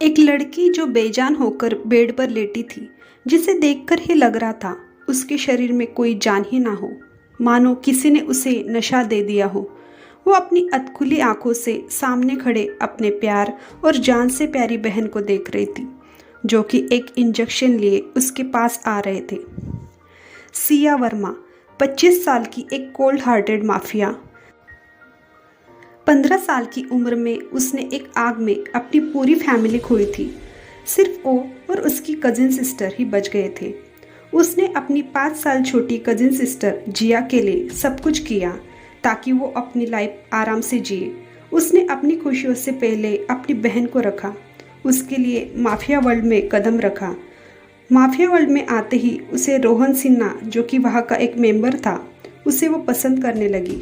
एक लड़की जो बेजान होकर बेड पर लेटी थी, जिसे देखकर ही लग रहा था उसके शरीर में कोई जान ही ना हो, मानो किसी ने उसे नशा दे दिया हो। वो अपनी अधखुली आंखों से सामने खड़े अपने प्यार और जान से प्यारी बहन को देख रही थी, जो कि एक इंजेक्शन लिए उसके पास आ रहे थे। सिया वर्मा 25 साल की एक कोल्ड हार्टेड माफिया। 15 साल की उम्र में उसने एक आग में अपनी पूरी फैमिली खोई थी। सिर्फ वो और उसकी कजिन सिस्टर ही बच गए थे। उसने अपनी 5 साल छोटी कजिन सिस्टर जिया के लिए सब कुछ किया ताकि वो अपनी लाइफ आराम से जिए। उसने अपनी खुशियों से पहले अपनी बहन को रखा, उसके लिए माफिया वर्ल्ड में कदम रखा। माफिया वर्ल्ड में आते ही उसे रोहन सिन्हा, जो कि वहाँ का एक मेंबर था, उसे वो पसंद करने लगी।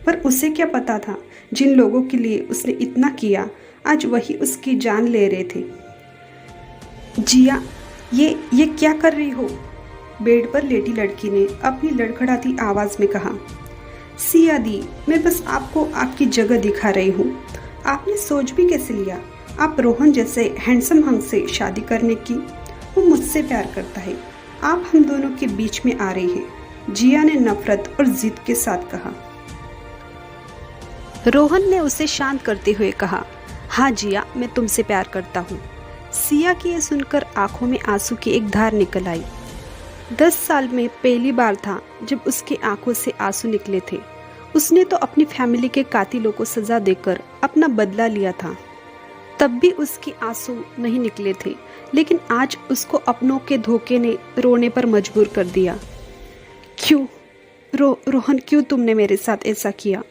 पर उसे क्या पता था, जिन लोगों के लिए उसने इतना किया आज वही उसकी जान ले रहे थे। जिया, ये क्या कर रही हो? बेड पर लेटी लड़की ने अपनी लड़खड़ाती आवाज में कहा। सिया दी, मैं बस आपको आपकी जगह दिखा रही हूँ। आपने सोच भी कैसे लिया आप रोहन जैसे हैंडसम हंग से शादी करने की? वो मुझसे प्यार करता है, आप हम दोनों के बीच में आ रही है, जिया ने नफरत और जिद के साथ कहा। रोहन ने उसे शांत करते हुए कहा, हाँ जिया, मैं तुमसे प्यार करता हूँ। सिया की ये सुनकर आंखों में आंसू की एक धार निकल आई। 10 साल में पहली बार था जब उसकी आंखों से आंसू निकले थे। उसने तो अपनी फैमिली के कातिलों को सजा देकर अपना बदला लिया था, तब भी उसके आंसू नहीं निकले थे। लेकिन आज उसको अपनों के धोखे ने रोने पर मजबूर कर दिया। क्यों रोहन, क्यों तुमने मेरे साथ ऐसा किया?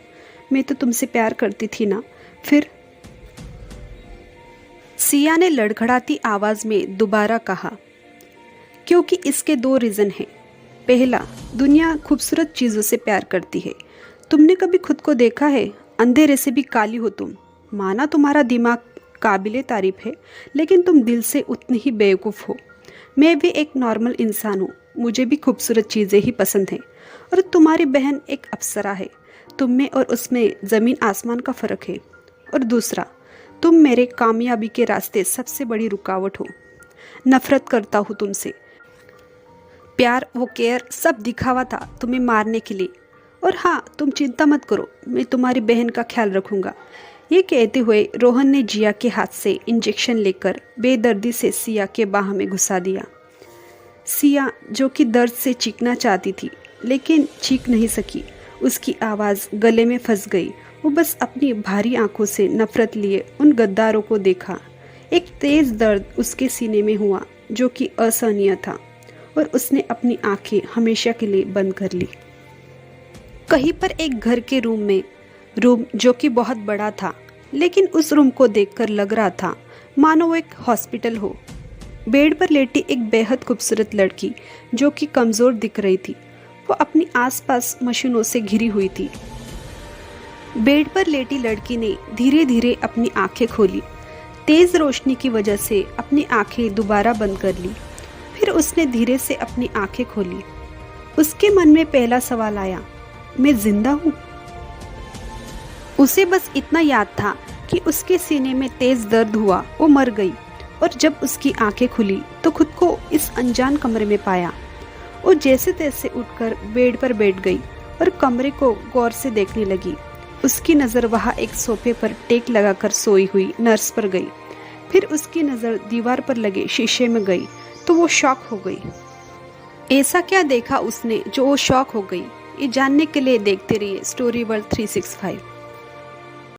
मैं तो तुमसे प्यार करती थी ना। फिर सिया ने लड़खड़ाती आवाज में दोबारा कहा, क्योंकि इसके 2 रीजन हैं। पहला, दुनिया खूबसूरत चीजों से प्यार करती है। तुमने कभी खुद को देखा है? अंधेरे से भी काली हो तुम। माना तुम्हारा दिमाग काबिले तारीफ है, लेकिन तुम दिल से उतनी ही बेवकूफ़ हो। मैं भी एक नॉर्मल इंसान हूँ, मुझे भी खूबसूरत चीज़ें ही पसंद हैं। और तुम्हारी बहन एक अप्सरा है, तुम में और उसमें ज़मीन आसमान का फ़र्क है। और दूसरा, तुम मेरे कामयाबी के रास्ते सबसे बड़ी रुकावट हो। नफ़रत करता हूँ तुमसे। प्यार, वो केयर सब दिखावा था तुम्हें मारने के लिए। और हाँ, तुम चिंता मत करो, मैं तुम्हारी बहन का ख्याल रखूँगा। ये कहते हुए रोहन ने जिया के हाथ से इंजेक्शन लेकर बेदर्दी से सिया के बाह में घुसा दिया। सिया, जो कि दर्द से चीखना चाहती थी लेकिन चीख नहीं सकी, उसकी आवाज़ गले में फंस गई। वो बस अपनी भारी आंखों से नफरत लिए उन गद्दारों को देखा। एक तेज़ दर्द उसके सीने में हुआ जो कि असहनीय था, और उसने अपनी आंखें हमेशा के लिए बंद कर ली। कहीं पर एक घर के रूम जो कि बहुत बड़ा था, लेकिन उस रूम को देखकर लग रहा था मानो वो एक हॉस्पिटल हो। बेड पर लेटी एक बेहद खूबसूरत लड़की जो कि कमज़ोर दिख रही थी, वो अपनी आसपास मशीनों से घिरी हुई थी। बेड पर लेटी लड़की ने धीरे धीरे अपनी आंखें खोली। तेज़ रोशनी की वजह से अपनी आंखें दोबारा बंद कर ली। फिर उसने धीरे से अपनी आंखें खोली। उसके मन में पहला सवाल आया, मैं जिंदा हूँ? उसे बस इतना याद था कि उसके सीने में तेज दर्द हुआ, वो मर गई। और जब उसकी आंखें खुली तो खुद को इस अनजान कमरे में पाया। वो जैसे तैसे उठकर बेड पर बैठ गई और कमरे को गौर से देखने लगी। उसकी नज़र वहाँ एक सोफे पर टेक लगाकर सोई हुई नर्स पर गई। फिर उसकी नज़र दीवार पर लगे शीशे में गई तो वो शॉक हो गई। ऐसा क्या देखा उसने जो वो शॉक हो गई? ये जानने के लिए देखते रहिए स्टोरी वर्ल्ड 365।